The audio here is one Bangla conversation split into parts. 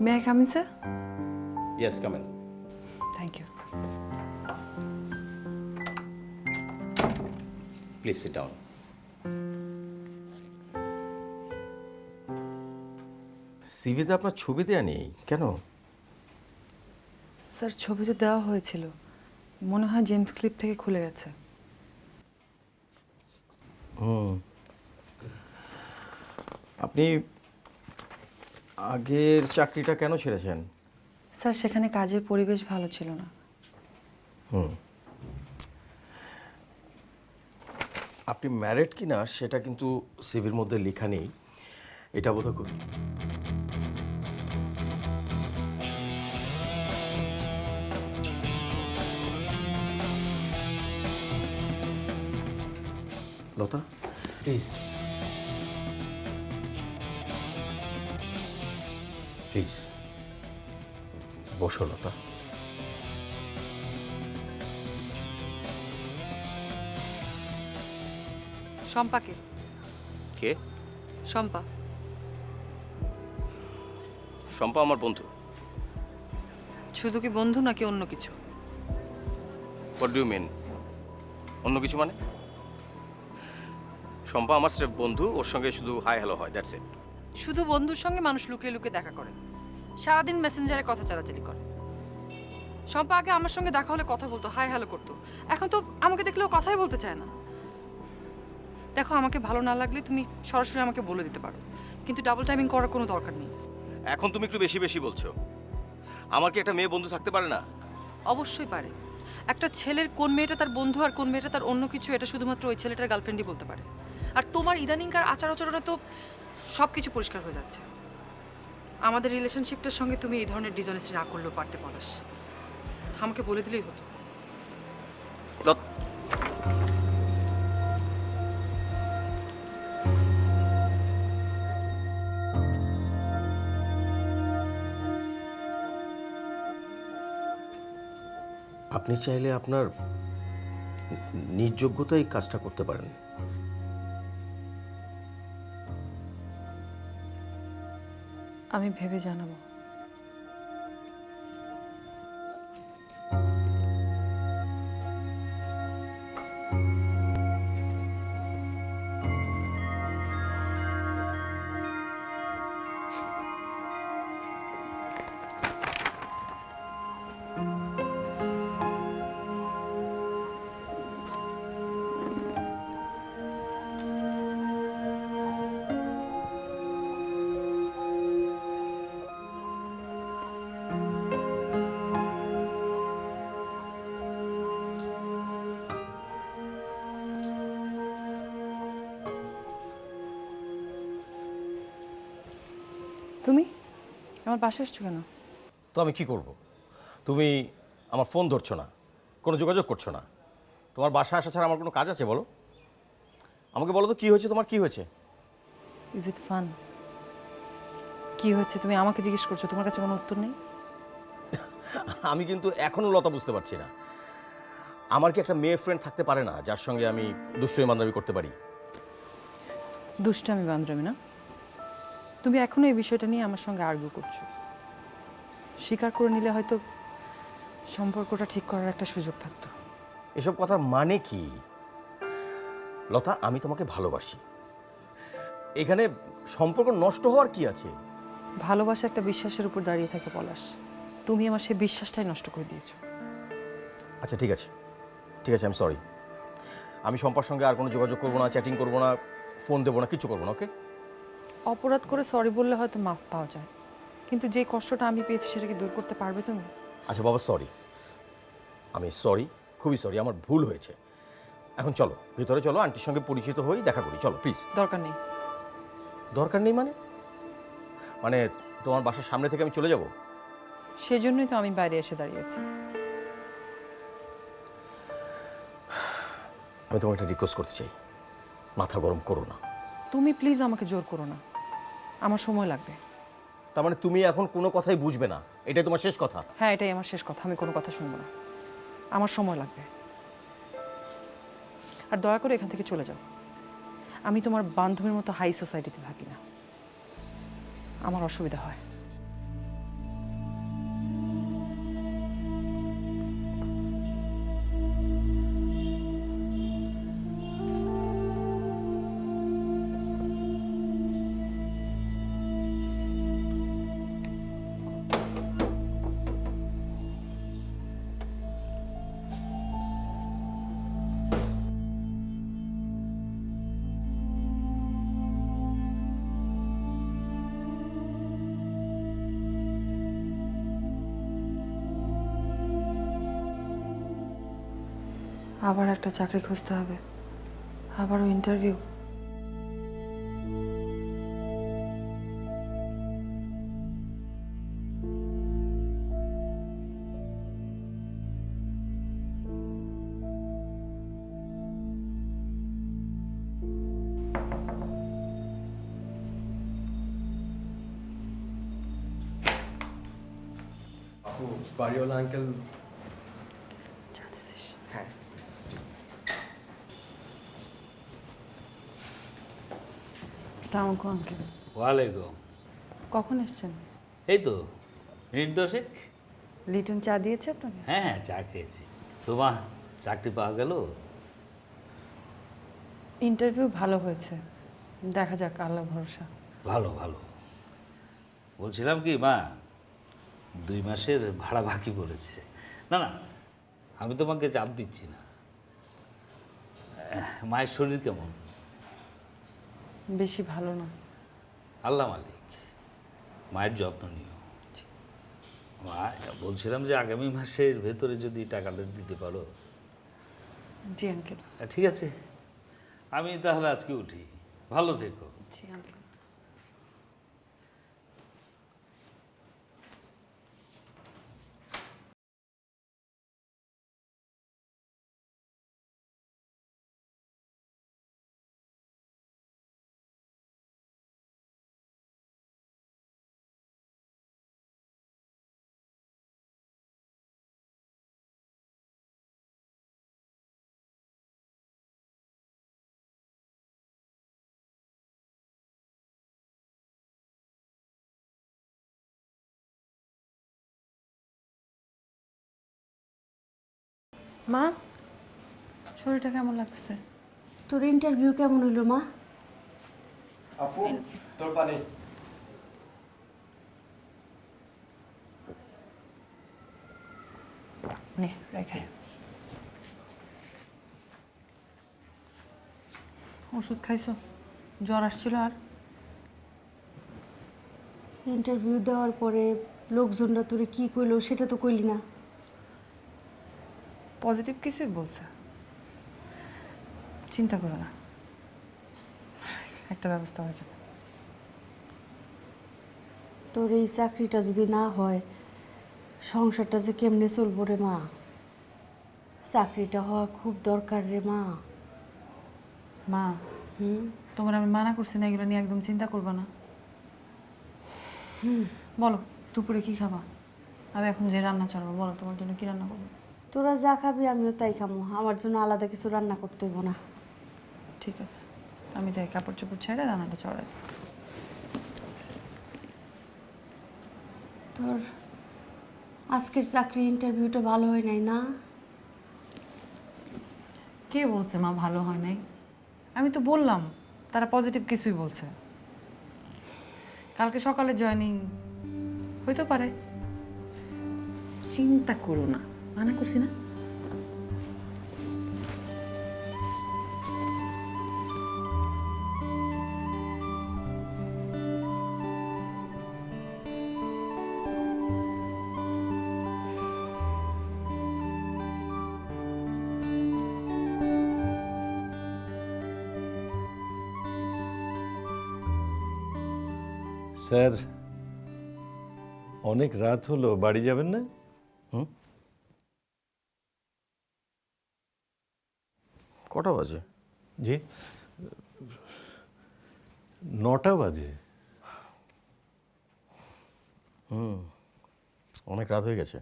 May I come in, sir? Yes, come in. Thank you. Please sit down. সিভিতে আপনার ছবি দেয়া নেই কেন? স্যার ছবি তো দেওয়া হয়েছিল, মনে হয় জেমস ক্লিপ থেকে খুলে গেছে। আপনি আগের চাকরিটা কেন ছেড়েছেন? স্যার সেখানে কাজের পরিবেশ ভালো ছিল না। আপনি ম্যারিড কিনা সেটা কিন্তু সিভির মধ্যে লেখা নেই, এটা বোধহয় করি। লতা প্লিজ প্লিজ বসো লতা। শম্পাকে। কে? শম্পা। শম্পা আমার বন্ধু। শুধু কি বন্ধু নাকি অন্য কিছু? What do you mean? অন্য কিছু মানে? শম্পা আমার স্রেফ বন্ধু, ওর সঙ্গে শুধু হাই হ্যালো হয়, দ্যাটস ইট। শুধু বন্ধুর সঙ্গে মানুষ লুকিয়ে লুকিয়ে দেখা করে, সারাদিন মেসেঞ্জারে কথা চালাচালি করে। শম্পা আগে আমার সঙ্গে দেখা হলে কথা বলতো, হাই হ্যালো করতো, এখন তো আমাকে দেখলেও কথাই বলতে চায় না। দেখো, আমাকে ভালো না লাগলে তুমি সরাসরি আমাকে বলে দিতে পারো, কিন্তু ডাবল টাইমিং করার কোনো দরকার নেই। এখন তুমি একটু বেশি বেশি বলছো। আমার কি একটা মেয়ে বন্ধু থাকতে পারে না? অবশ্যই পারে। একটা ছেলের কোন মেয়েটা তার বন্ধু আর কোন মেয়েটা তার অন্য কিছু, এটা শুধুমাত্র ওই ছেলেটার গার্লফ্রেন্ডই বলতে পারে। আর তোমার ইদানিংকার আচার আচরণে তো সব কিছু পরিষ্কার হয়ে যাচ্ছে। আমাদের রিলেশনশিপটার সঙ্গে তুমি এই ধরনের ডিসঅনেস্টি না করলেও পারতে, পলাশ। আমাকে বলে দিলেই হতো। আপনি চাইলে আপনার নিজ যোগ্যতায় কাজটা করতে পারেন। আমি ভেবে জানাবো। তুমি আমার বাসায় এসছো কেন? তো আমি কি করব? তুমি আমার ফোন ধরছো না, কোনো যোগাযোগ করছো না। তোমার বাসা আসা ছাড়া আমার কোনো কাজ আছে বলো? আমাকে বলো তো, কি হয়েছে তোমার, কি হয়েছে? Is it fun? কি হয়েছে তুমি আমাকে জিজ্ঞেস করছো, তোমার কাছে কোনো উত্তর নেই? আমি কিন্তু এখনও লতা বুঝতে পারছি না, আমার কি একটা মেয়ে ফ্রেন্ড থাকতে পারে না যার সঙ্গে আমি দুষ্টুমি বান্ধবী করতে পারি? দুষ্টামি বান্ধবী না? তুমি এখনো এই বিষয়টা নিয়ে আমার সঙ্গে আর্গুও করছো। স্বীকার করে নিলে হয়তো সম্পর্কটা ঠিক করার একটা সুযোগ থাকতো। এসব কথার মানে কি? লতা, আমি তোমাকে ভালোবাসি, এখানে সম্পর্ক নষ্ট হওয়ার কি আছে? ভালোবাসা একটা বিশ্বাসের উপর দাঁড়িয়ে থাকে, পলাশ। তুমি আমার সেই বিশ্বাসটাই নষ্ট করে দিয়েছো। আচ্ছা ঠিক আছে, ঠিক আছে, আমি সরি। আমি সম্পার সঙ্গে আর কোনো যোগাযোগ করবো না, চ্যাটিং করবো না, ফোন দেবো না, কিছু করবো না, ওকে? অপরাধ করে সরি বললে হয়তো মাফ পাওয়া যায়, কিন্তু যে কষ্টটা আমি পেয়েছি সেটা কি দূর করতে পারবে তুমি? আচ্ছা বাবা, সরি, আমি সরি, খুবই সরি, আমার ভুল হয়েছে। এখন চলো ভিতরে, চলো আন্টির সঙ্গে পরিচিত হই, দেখা করি, চলো প্লিজ। দরকার নেই। দরকার নেই মানে? মানে তোমার বাসার সামনে থেকে আমি চলে যাব? সেজন্যই তো আমি বাইরে এসে দাঁড়িয়েছি। আমি তোমাকে একটা রিকোয়েস্ট করতে চাই, মাথা গরম করো না। তুমি প্লিজ আমাকে জোর করো না, আমার সময় লাগবে। তার মানে তুমি এখন কোনো কথাই বুঝবে না, এটাই তোমার শেষ কথা? হ্যাঁ, এটাই আমার শেষ কথা, আমি কোনো কথা শুনবো না, আমার সময় লাগবে। আর দয়া করে এখান থেকে চলে যাও। আমি তোমার বান্ধবীর মতো হাই সোসাইটিতে থাকি না, আমার অসুবিধা হয়। আবার একটা চাকরি খুঁজতে হবে, আবারও ইন্টারভিউ। আপু বাড়িওয়ালা আঙ্কেল। জানিস? হ্যাঁ। আসসালামু আলাইকুম আঙ্কেল। ওয়ালাইকুম। কখন এসেছেন? এই তো মিনিট দশেক। লিটন চা দিয়েছে আপনাকে? হ্যাঁ হ্যাঁ, চা খেয়েছি। তোমা চাকরি পাওয়া গেল? ইন্টারভিউ ভালো হয়েছে, দেখা যাক, আল্লাহ ভরসা। ভালো ভালো। বলছিলাম কি মা, 2 মাসের ভাড়া বাকি পড়েছে। না না, আমি তোমাকে চাপ দিচ্ছি না। মায়ের শরীর কেমন? বেশি ভালো না। আল্লাহ মালিক, মায়ের যত্ন নিও। মা, বলছিলাম যে আগামী মাসের ভেতরে যদি টাকাটা দিতে পারো। জি আঙ্কেল। ঠিক আছে, আমি তাহলে আজকে উঠি। ভালো থেকো। জি আঙ্কেল। মা, শরীরটা কেমন লাগতেছে? তোর ইন্টারভিউ কেমন হইলো মা? আপু তোর পানি। নে রেখে। ওষুধ খাইছো? জ্বর আসছিল? আর ইন্টারভিউ দেওয়ার পরে লোকজনরা তোরে কি কইলো সেটা তো কইলি না। পজিটিভ কিছুই বলছে, চিন্তা করো না, একটা ব্যবস্থা হয়ে যাবে। তোর এই চাকরিটা যদি না হয় সংসারটা যে কেমনে চলবো রে মা? চাকরিটা হওয়া খুব দরকার রে মা। মা, হুম। তোমার আমি মানা করছি না এগুলো নিয়ে একদম চিন্তা করবা না। বলো দুপুরে কি খাবা? আমি এখন যে রান্না চালাবো, বলো তোমার জন্য কি রান্না করবো? তোরা যা খাবি আমিও তাই খামো, আমার জন্য আলাদা কিছু রান্না করতে হইব না। ঠিক আছে, আমি যাই কাপড় চোপড় ছেড়ে রান্নাটা চড়াই। তোর আজকের চাকরি ইন্টারভিউটা ভালো হয় নাই না? কে বলছে মা ভালো হয় নাই? আমি তো বললাম তারা পজিটিভ কিছুই বলছে। কালকে সকালে জয়েনিং হইতে পারে, চিন্তা করো না, মানা করছি না। স্যার, অনেক রাত হলো, বাড়ি যাবেন না? কটা বাজে? জি, 9টা বাজে। অনেক রাত হয়ে গেছে।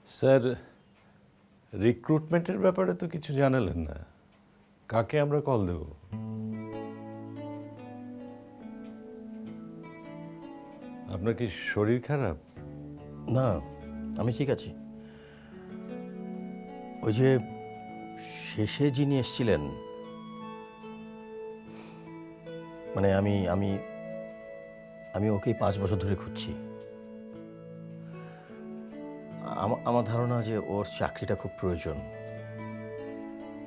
স্যার, রিক্রুটমেন্টের ব্যাপারে তো কিছু জানালেন না। কাকে আমরা কল দেব? আপনার কি শরীর খারাপ? না, আমি ঠিক আছি। ওই যে শেষে যিনি এসেছিলেন, মানে আমি আমি আমি ওকেই 5 বছর ধরে খুঁজছি। আমার ধারণা যে ওর চাকরিটা খুব প্রয়োজন,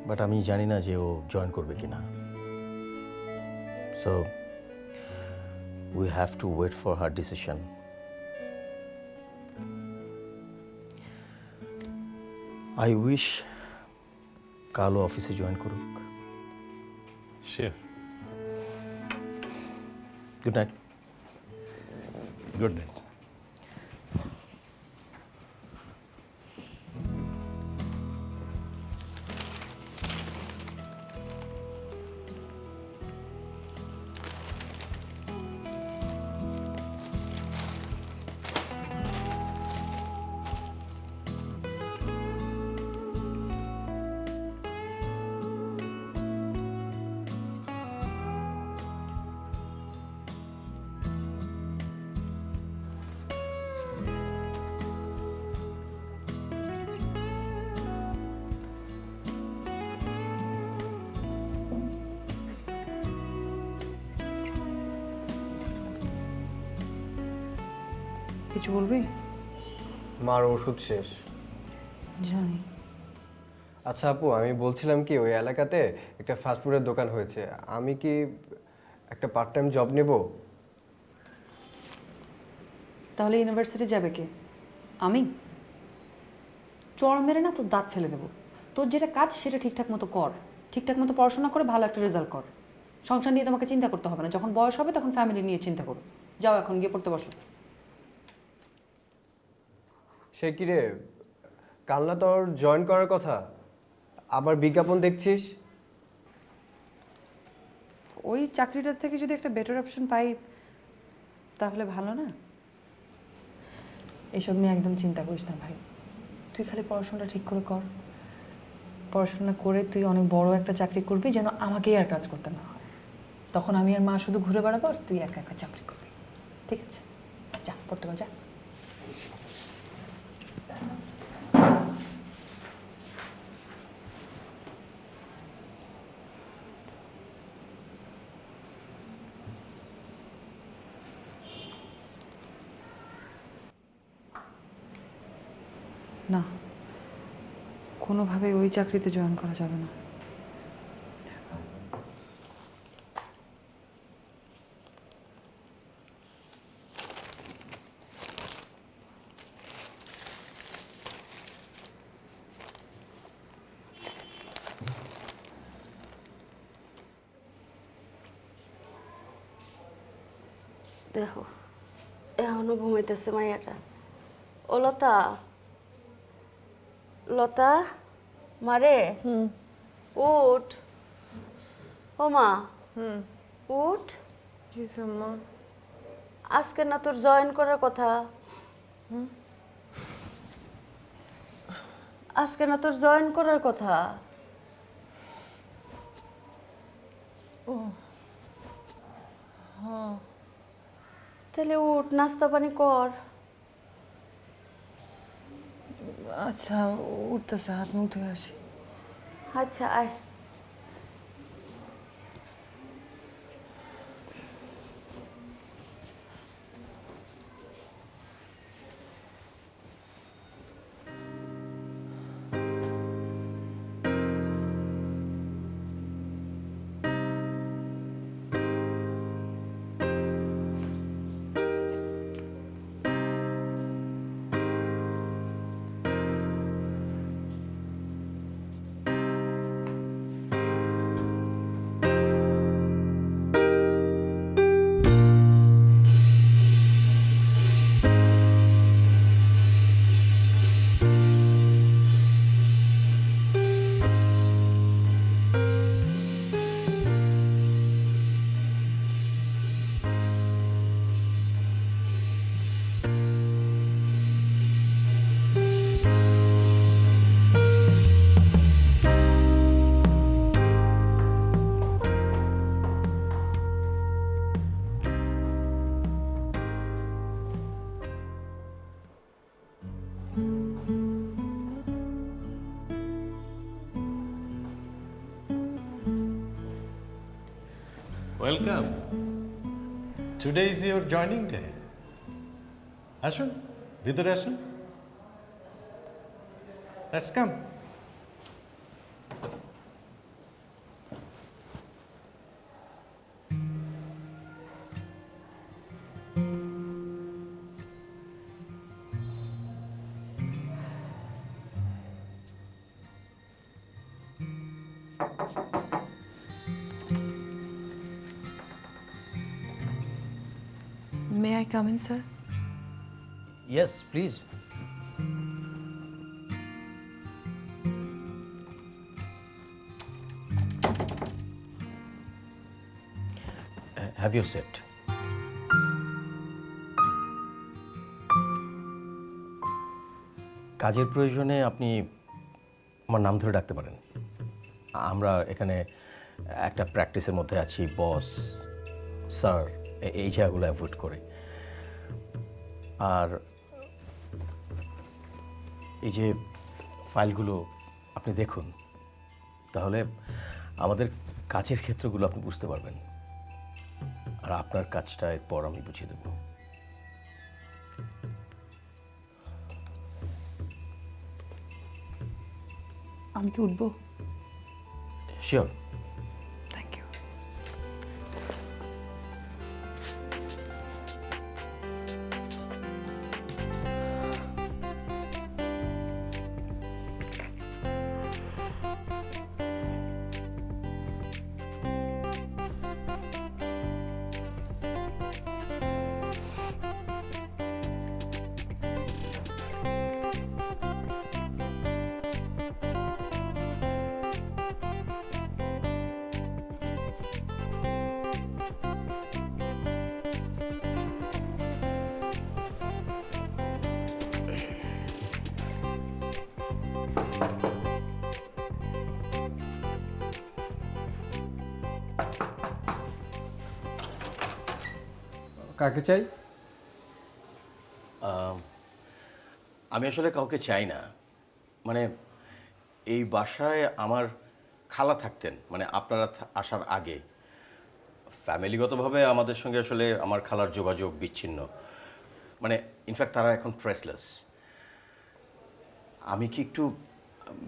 বাট আমি জানি না যে ও জয়েন করবে কিনা। So we have to wait for her decision. I wish কালও অফিসে জয়েন করুক। Sure. Good night. Good night. কিছু বলবি? মার ওষুধ শেষ। জানি। আচ্ছা আপু, আমি বলছিলাম কি, ওই এলাকাতে একটা ফাস্টফুডের দোকান হয়েছে, আমি কি একটা পার্ট টাইম জব নেব? তাহলে ইউনিভার্সিটি যাবে কে? আমি? চড় মেরে না তোর দাঁত ফেলে দেবো। তোর যেটা কাজ সেটা ঠিকঠাক মতো কর, ঠিকঠাক মতো পড়াশোনা করে ভালো একটা রেজাল্ট কর। সংসার নিয়ে তোমাকে চিন্তা করতে হবে না, যখন বয়স হবে তখন ফ্যামিলি নিয়ে চিন্তা করো। যাও এখন গিয়ে পড়তে বসো। সে কি রে, কাল না তোর জয়েন করার কথা, আবার বিজ্ঞাপন দেখছিস? ওই চাকরিটার থেকে যদি একটা বেটার অপশন পাই তাহলে ভালো না? এসব নিয়ে একদম চিন্তা করিস না ভাই, তুই খালি পড়াশোনাটা ঠিক করে কর। পড়াশোনা করে তুই অনেক বড় একটা চাকরি করবি, যেন আমাকেই আর কাজ করতে না হয়। তখন আমি আর মা শুধু ঘুরে বেড়াবো আর তুই একা একা চাকরি করবি। ঠিক আছে, যা পড়তে যা। না, কোনোভাবেই ওই চাকরিতে জয়েন করা যাবে না। দেখো এখনো ঘুমাইতেছে মাইয়াটা। ও লতা, লতা মারে, উঠ। ও মা, উঠ। আজকে না তোর জয়েন করার কথা? আজকে না তোর জয়েন করার কথা? তাহলে উঠ, নাস্তা পানি কর। আচ্ছা, উঠতেছে, হাত মুখ ধুয়ে আসি। আচ্ছা আয়। Welcome. Today is your joining day. আসুন, ভিতরে আসুন। Let's come. I come in sir? Yes please. Have you set? কাজের প্রয়োজনে আপনি আমার নাম ধরে ডাকতে পারেন। আমরা এখানে একটা প্র্যাকটিসের মধ্যে আছি, বস, স্যার, এই জায়গাগুলো অ্যাভয়েড করে। আর এই যে ফাইলগুলো আপনি দেখুন, তাহলে আমাদের কাজের ক্ষেত্রগুলো আপনি বুঝতে পারবেন। আর আপনার কাজটা এরপর আমি বুঝিয়ে দেব। আমি কি উঠবো? শিওর। Thank you. কাকে চাই? আমি আসলে কাউকে চাই না। মানে এই বাসায় আমার খালা থাকতেন, মানে আপনারা আসার আগে। ফ্যামিলিগতভাবে আমাদের সঙ্গে আসলে আমার খালার যোগাযোগ বিচ্ছিন্ন। মানে ইনফ্যাক্ট তারা এখন প্রেসলেস। আমি কি একটু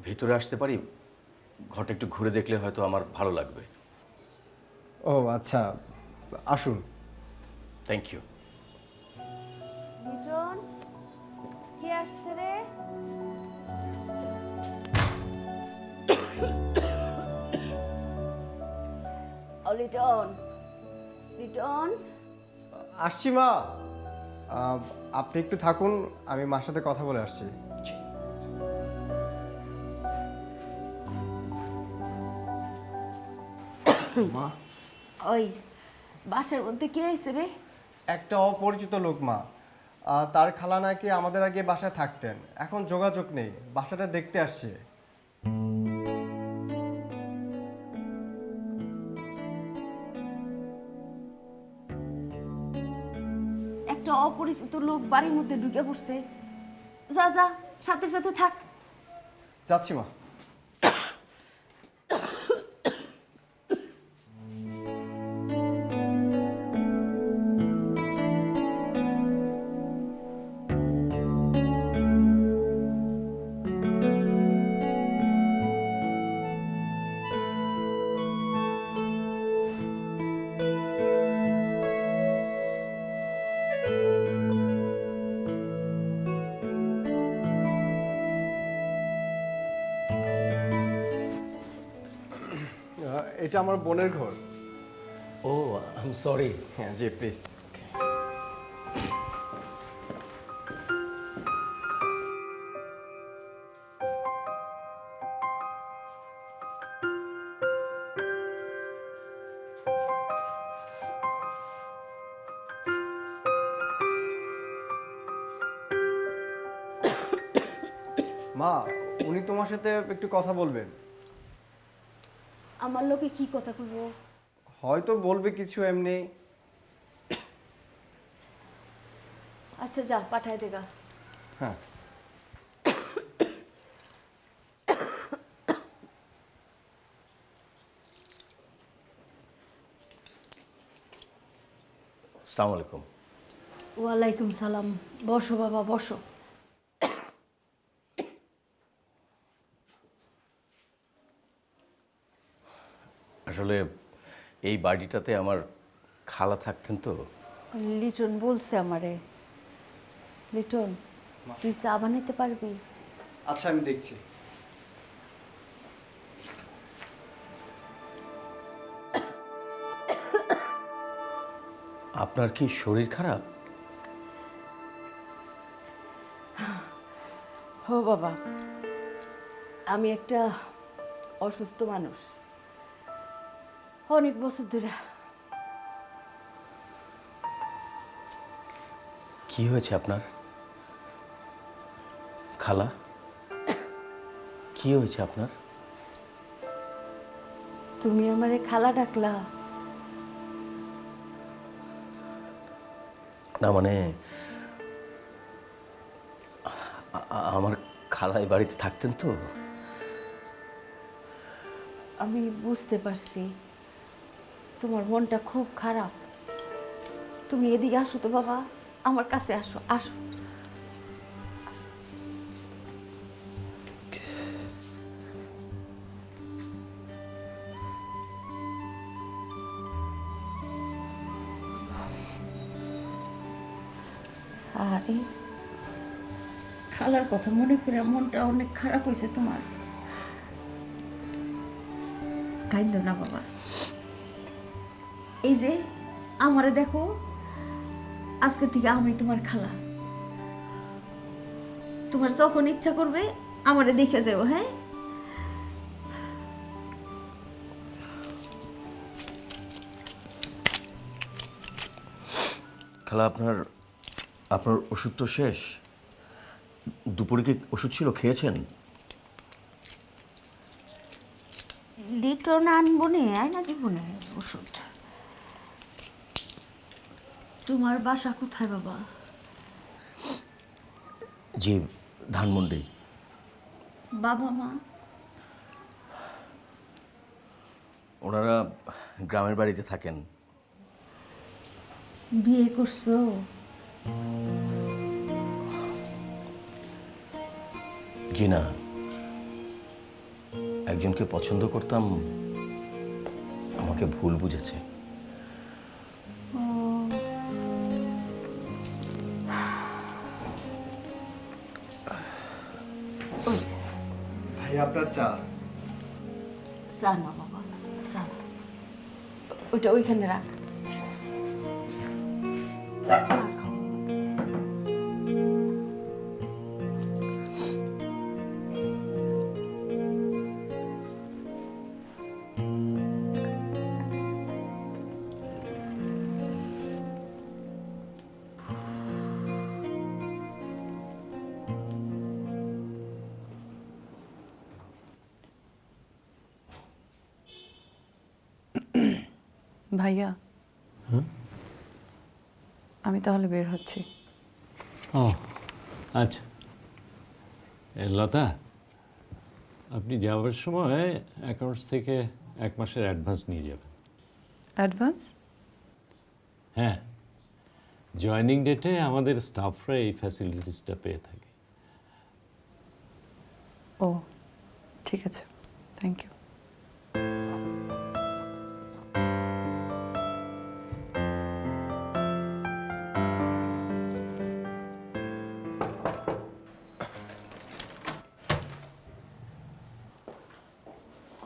ভেতরে আসতে পারি? ঘরটা একটু ঘুরে দেখলে হয়তো আমার ভালো লাগবে। ও আচ্ছা, আসুন। Thank you. লিটন, কে আসছে রে? ও লিটন, লিটন। আসছি মা। আপনি একটু থাকুন, আমি মার সাথে কথা বলে আসছি। মা, ওই বাসার মধ্যে কে আইছে রে? একটা অপরিচিত লোক মা। তার খালা নাকি আমাদের আগে বাসায় থাকতেন, এখন যোগাযোগ নেই, বাসাটা দেখতে আসছে। একটা অপরিচিত লোক বাড়ির মধ্যে ঢুকে পড়ছে। যা যা, সাথে সাথে থাক। যাচ্ছি মা। এটা আমার বোনের ঘর। ও আই এম সরি। হ্যাঁ জি, প্লিজ। মা, উনি তোমার সাথে একটু কথা বলবেন। আমার লোকে কি কথা কইবো? হয়তো বলবে কিছু এমনি। আচ্ছা যা, পাঠায় দেগা। হ্যাঁ। আসসালামু আলাইকুম। ওয়ালাইকুম সালাম। বসো বাবা, বসো। আসলে এই বাড়িটাতে আমার খালা থাকতেন তো। লিটন বলছে আমারে। লিটন, তুই চা বানাইতে পারবি? আচ্ছা, আমি দেখছি। আপনার কি শরীর খারাপ? হো বাবা, আমি একটা অসুস্থ মানুষ, অনেক বছর ধরে। কি হয়েছে আপনার খালা? কি হয়েছে আপনার? তুমি আমারে খালা ডাকলা? না মানে আমার খালা এই বাড়িতে থাকতেন তো। আমি বুঝতে পারছি তোমার মনটা খুব খারাপ। তুমি এদিকে আসো তো বাবা, আমার কাছে আসো, আসো। আরে খালার কথা মনে করে মনটা অনেক খারাপ হয়েছে তোমার। কাইন্দ না বাবা, এই যে আমারে দেখো, আজকে থেকে আমি তোমার খালা। তোমার যখন ইচ্ছা করবে আমারে দেখে যাও, হ্যাঁ? খালা আপনার আপনার ওষুধ তো শেষ। দুপুরে কি ওষুধ ছিল, খেয়েছেন? লিটন আনবো নে, আয়না দিব নে ওষুধ। তোমার বাসা কোথায় বাবা? জি, ধানমন্ডি। বাবা মা? ওনারা গ্রামের বাড়িতে থাকেন। বিয়ে করছো? জি না, একজনকে পছন্দ করতাম, আমাকে ভুল বুঝেছে। ভাই আপনার চা। চা না বাবা, চা না। ওইটা ওইখানে রাখ। চা খাও। ভাইয়া, আমি তাহলে বের হচ্ছি। ও আচ্ছা, লতা, আপনি যাওয়ার সময় অ্যাকাউন্টস থেকে 1 মাসের অ্যাডভান্স নিয়ে যাবেন। অ্যাডভান্স? হ্যাঁ, জয়েনিং ডেটে আমাদের স্টাফরা এই ফ্যাসিলিটিসটা পেয়ে থাকে। ও ঠিক আছে, থ্যাংক ইউ।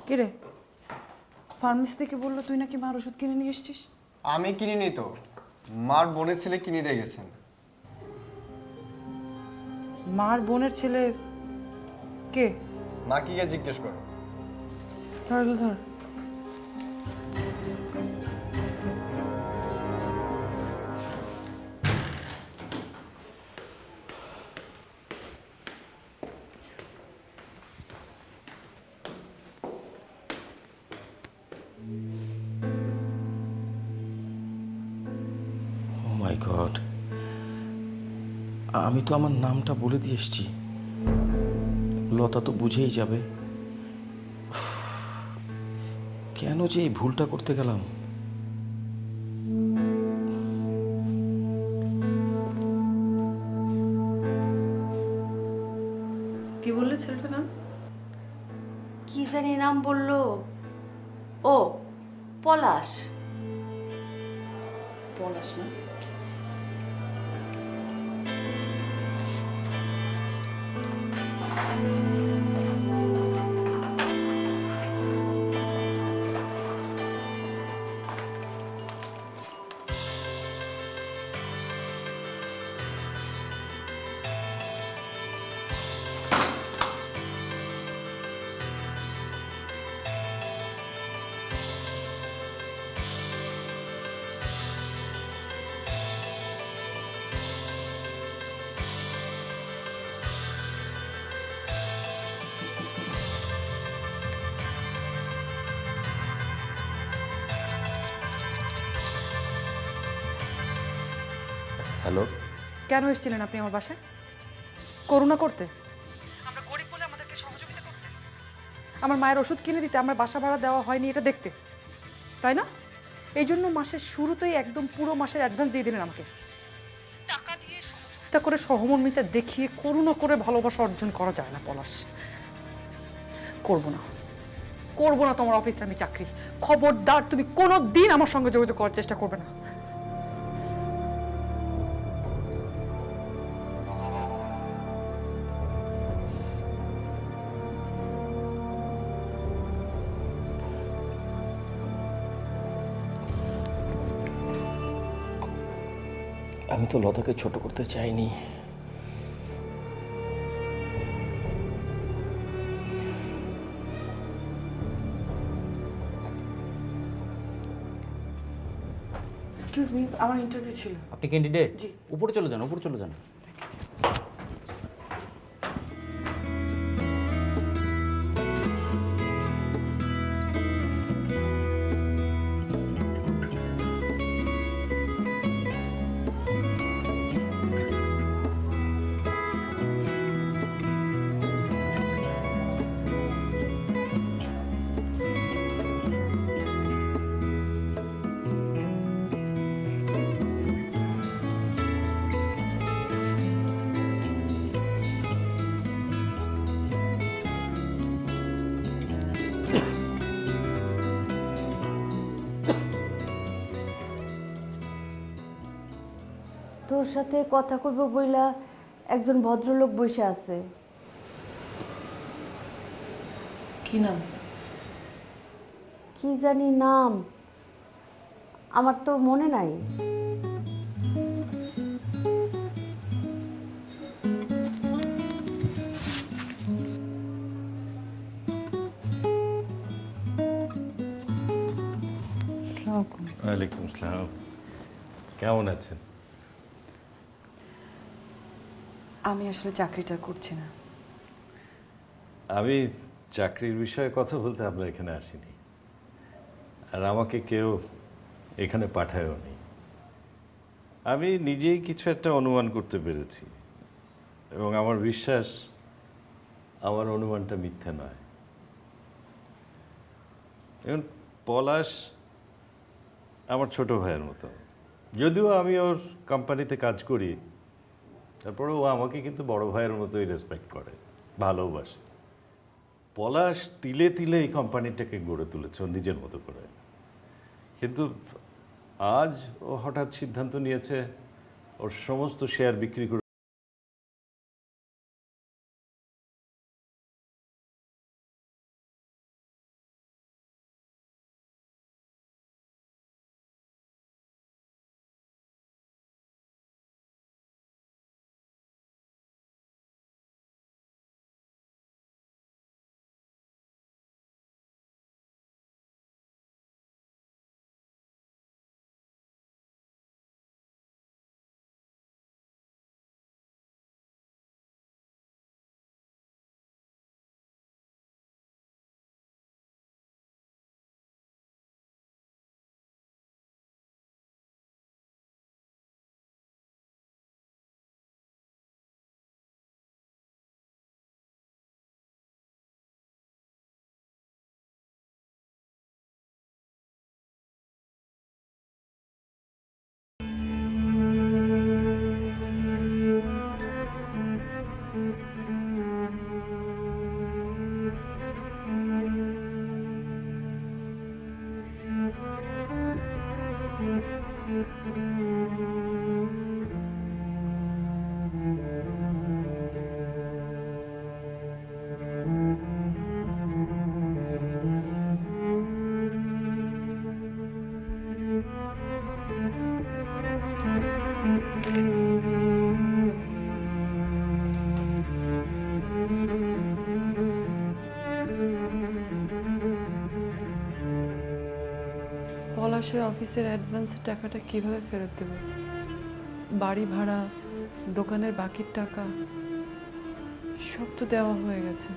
কিরে, ফার্মেসি থেকে বললো তুই নাকি মার ওষুধ কিনে নিয়ে এসেছিস? আমি কিনিনি তো, মার বোনের ছেলে কিনে দিয়ে গেছেন। মার বোনের ছেলে কে? মাকে গিয়ে জিজ্ঞেস করো। ধর ধর। ও মাই গড, আমি তো আমার নামটা বলে দিয়ে এসেছি। লতা তো বুঝেই যাবে। কেন যে এই ভুলটা করতে গেলাম। কি বললে ছেলেটার নাম? কি জানি নাম বললো। ও পলাশ। পলাশ না? হ্যালো। কেন এসেছিলেন আপনি আমার বাসায়? করুণা করতে? আমরা গরিব বলে আমাদেরকে সহযোগিতা করতে? আমার মায়ের ওষুধ কিনে দিতে, আমার বাসা ভাড়া দেওয়া হয়নি এটা দেখতে, তাই না? এই জন্য মাসের শুরুতেই একদম পুরো মাসের অ্যাডভান্স দিয়ে দিলেন আমাকে। টাকা দিয়ে সহযোগিতা করে, সহমর্মিতা দেখিয়ে, করুণা করে ভালোবাসা অর্জন করা যায় না পলাশ। করবো না, করবো না তোমার অফিসে আমি চাকরি। খবরদার, তুমি কোনো দিন আমার সঙ্গে যোগাযোগ করার চেষ্টা করবে না। আমি তো লতাকে ছোট করতে চাইনি। এক্সকিউজ মি, আমার ইন্টারভিউ ছিল। আপনি ক্যান্ডিডেট? জি। উপরে চলে যান, উপরে চলে যান। তোর সাথে কথা কইব বইলা একজন ভদ্রলোক বসে আছে। কি নাম? কি জানি নাম, আমার তো মনে নাই। ওয়ালাইকুম আসসালাম। কেমন আছেন? আমি আসলে চাকরিটা করছি না। আমি চাকরির বিষয়ে কথা বলতে আপনার এখানে আসিনি, আর আমাকে কেউ এখানে পাঠায়ও নি। আমি নিজেই কিছু একটা অনুমান করতে পেরেছি, এবং আমার বিশ্বাস আমার অনুমানটা মিথ্যা নয়। এখন পলাশ আমার ছোট ভাইয়ের মতো, যদিও আমি ওর কোম্পানিতে কাজ করি, তারপরে ও আমাকে কিন্তু বড় ভাইয়ের মতোই রেসপেক্ট করে, ভালোবাসে। পলাশ তিলে তিলে এই কোম্পানিটাকে গড়ে তুলেছে ওর নিজের মতো করে, কিন্তু আজ ও হঠাৎ সিদ্ধান্ত নিয়েছে ওর সমস্ত শেয়ার বিক্রি করে পলাশের অফিসের অ্যাডভান্সের টাকাটা কিভাবে ফেরত দেব? বাড়ি ভাড়া, দোকানের বাকির টাকা সব তো দেওয়া হয়ে গেছে।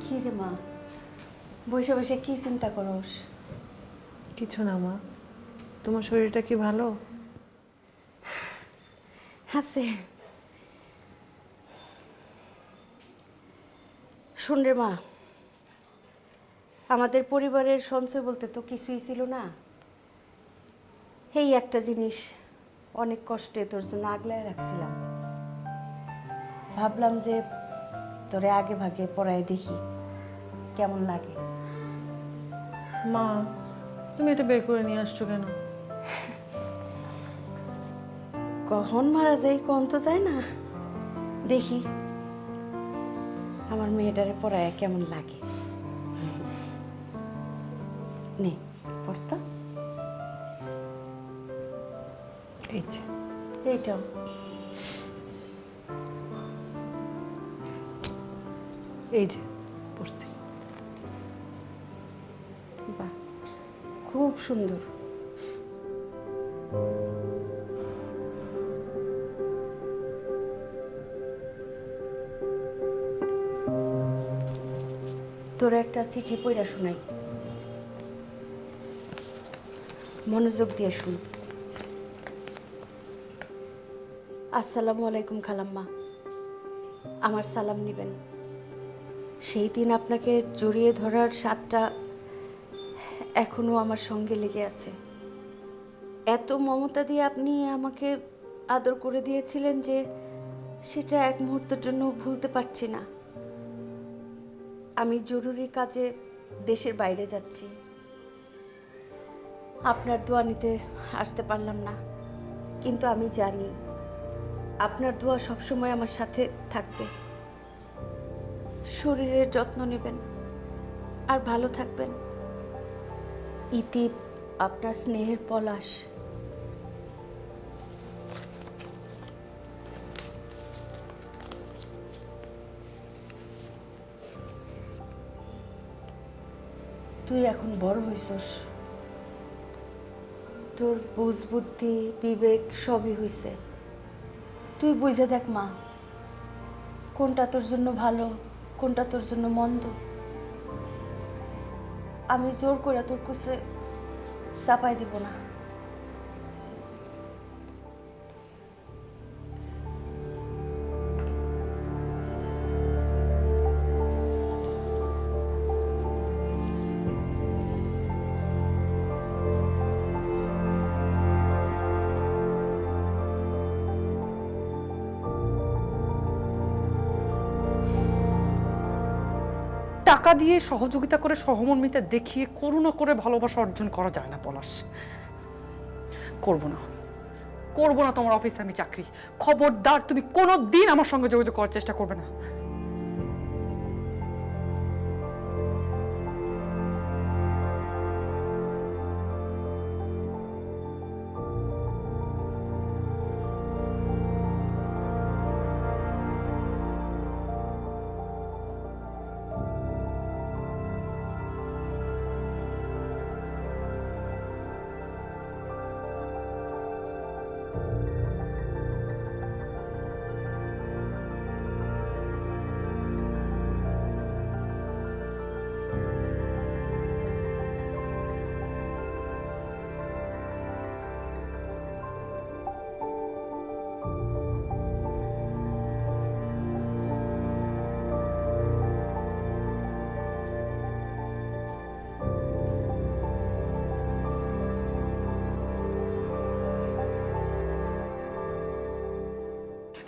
কি রে মা, বসে বসে কি চিন্তা করোস? কিছু না মা, তোমার শরীরটা কি ভালো? আছে। শোন রে মা, আমাদের পরিবারের সঞ্চয় বলতে তো কিছুই ছিল না। এই একটা জিনিস অনেক কষ্টে তোর জন্য আগলায় রাখছিলাম। ভাবলাম যে তোরে আগে ভাগে পড়ায় দেখি কেমন লাগে। মা, তুমি এটা বের করে নিয়ে আসছো কেন? কখন মারা যায় কোন তো যায় না, দেখি আমার মেয়েটারে পড়ায় কেমন লাগে। নে পড়তো এই যে, এইটাও। এই যে পড়ছি। বাহ, খুব সুন্দর। তোর একটা চিঠি পড়া শোনাই, মনোযোগ দিয়ে শুন। আসসালামু আলাইকুম খালাম্মা, আমার সালাম নিবেন। সেই দিন আপনাকে জড়িয়ে ধরার স্বাদটা এখনো আমার সঙ্গে লেগে আছে। এত মমতা দিয়ে আপনি আমাকে আদর করে দিয়েছিলেন যে সেটা এক মুহূর্তের জন্য ভুলতে পারছি না। আমি জরুরি কাজে দেশের বাইরে যাচ্ছি, আপনার দোয়া নিতে আসতে পারলাম না, কিন্তু আমি জানি আপনার দোয়া সবসময় আমার সাথে থাকবে। শরীরের যত্ন নেবেন আর ভালো থাকবেন। ইতি, আপনার স্নেহের পলাশ। তুই এখন বড় হইছস, তোর বুঝ বুদ্ধি বিবেক সবই হইছে। তুই বুঝে দেখ মা, কোনটা তোর জন্য ভালো কোনটা তোর জন্য মন্দ। আমি জোর করে তোর কাছে চাপাই দিব না। টাকা দিয়ে সহযোগিতা করে সহমর্মিতা দেখিয়ে করুণা করে ভালোবাসা অর্জন করা যায় না পলাশ। করবো না, করবো না তোমার অফিসে আমি চাকরি। খবরদার, তুমি কোনো দিন আমার সঙ্গে যোগাযোগ করার চেষ্টা করবে না।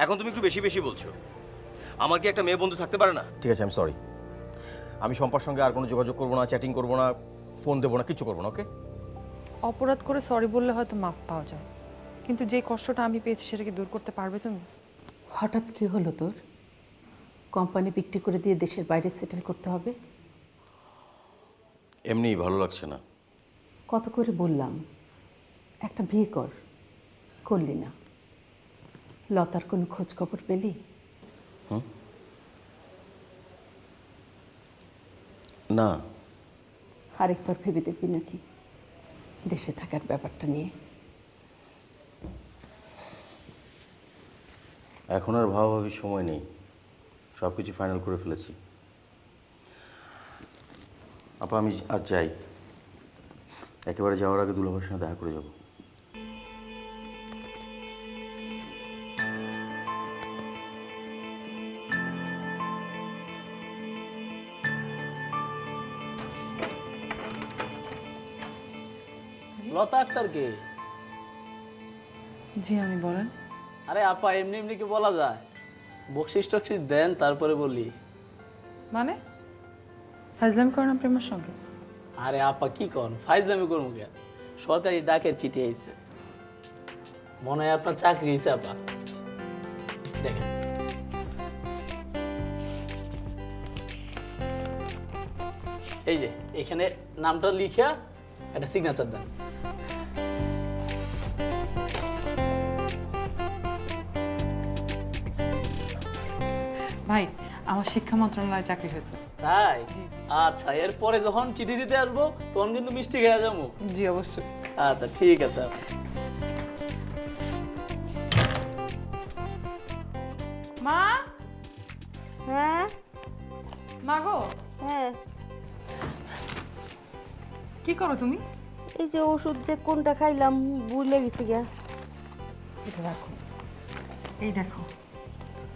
এখন তুমি একটু বেশি বেশি বলছো। আমার কি একটা মেয়ে বন্ধু থাকতে পারে না? ঠিক আছে, আমি সরি। আমি সম্পার সঙ্গে আর কোনো যোগাযোগ করবো না, চ্যাটিং করবো না, ফোন দেবো না, কিছু করবো না। ওকে? অপরাধ করে সরি বললে হয়তো মাফ পাওয়া যায়, কিন্তু যে কষ্টটা আমি পেয়েছি সেটা কি দূর করতে পারবে তুমি? হঠাৎ কি হলো তোর? কোম্পানি বিক্রি করে দিয়ে দেশের বাইরে সেটেল করতে হবে? এমনিই ভালো লাগছে না। কত করে বললাম একটা বিয়ে কর, করলি না। লতার কোনো খোঁজ খবর পেলি? না। আরেকবার ভেবে দেখবি নাকি দেশে থাকার ব্যাপারটা নিয়ে? এখন আর ভাবাভাবির সময় নেই, সব কিছু ফাইনাল করে ফেলেছি। আপা আমি আজ যাই, একেবারে যাওয়ার আগে দুলাভাইয়ের সঙ্গে দেখা করে যাব। লতা আক্তার কে? জি আমি বলেন। আরে আপা, এমনি এমনি কি বলা যায়? বকশিস টকশিস দেন তারপরে বলি। মানে ফাজলামি করেন আপনি আমার সঙ্গে? আরে আপা কি কন, ফাইজলামি করবো কেন? সরকারি ডাকের চিঠি আইছে, মনে হয় আপনার চাকরি হয়েছে আপা। দেখেন, এই যে এখানে নামটা লিখা একটা সিগনেচার দেন। ভাই আমার শিক্ষা মন্ত্রণালয়ে চাকরি হয়েছে। তাই? আচ্ছা, এরপরে যখন চিঠি দিতে আসবো তখন কিন্তু মিষ্টি খেয়ে যাবো। জি অবশ্যই। আচ্ছা ঠিক আছে আপা। মা, হ্যাঁ মা গো, হ্যাঁ, কি করো তুমি? এই যে ওষুধ যে কোনটা খাইলাম ভুলে গেছি গা। এটা রাখো, এই দেখো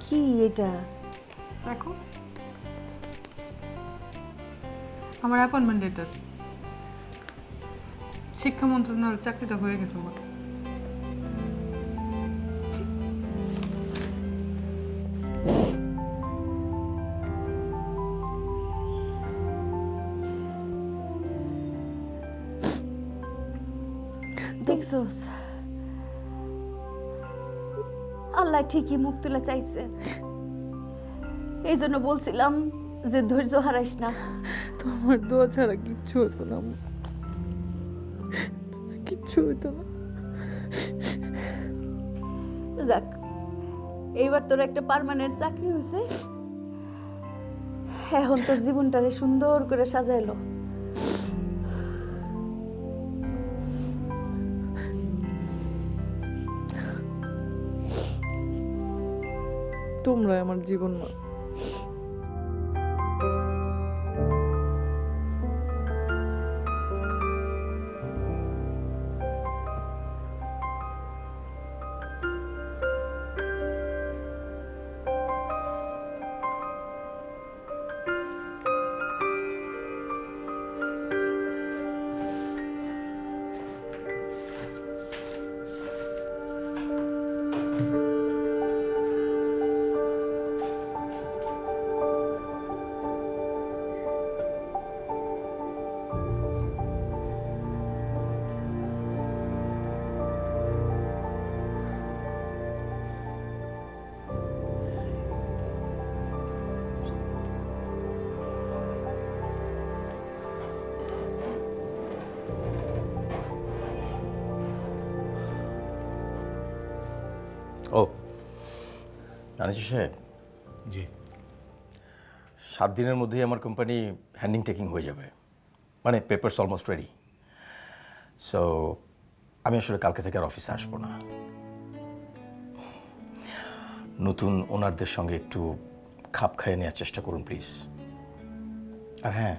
কি এটা? দেখো আমার অ্যাপয়েন্টমেন্ট লেটার। শিক্ষা মন্ত্রণালয়ের চাকরিটা হয়ে গেছে আমার। দেখছোস, আল্লাহ ঠিকই মুখ তুলে চাইছে। এই জন্য বলছিলাম যে ধৈর্য হারাইস না। তোমার দোয়া ছাড়া কিচ্ছু হতো না, কিচ্ছু হতো না। যাক, এইবার তোর একটা পার্মানেন্ট চাকরি হয়েছে, এখন তোর জীবনটারে সুন্দর করে সাজাইলো। তোমরাই আমার জীবন মা। ও ম্যানেজার সাহেব, জি। 7 দিনের মধ্যেই আমার কোম্পানি হ্যান্ডিং টেকিং হয়ে যাবে, মানে পেপারস অলমোস্ট রেডি। সো আমি আসলে কালকে থেকে আর অফিসে আসবো না। নতুন ওনারদের সঙ্গে একটু খাপ খাইয়ে নেওয়ার চেষ্টা করুন প্লিজ। আর হ্যাঁ,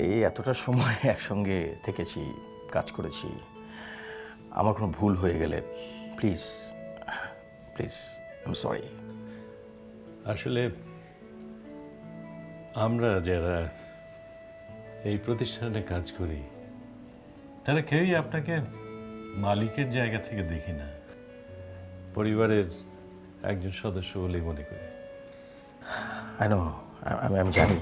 এই এতটা সময় একসঙ্গে থেকেছি, কাজ করেছি, আমার কোনো ভুল হয়ে গেলে please please I am sorry. আসলে আমরা যারা এই প্রতিষ্ঠানে কাজ করি তারা কেউই আপনাকে মালিকের জায়গা থেকে দেখি না, পরিবারের একজন সদস্য বলেই মনে করি। আই নো, আমি জানি।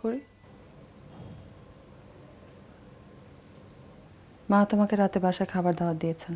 করি? মা তোমাকে রাতে বাসায় খাবার দাবার দিয়েছেন।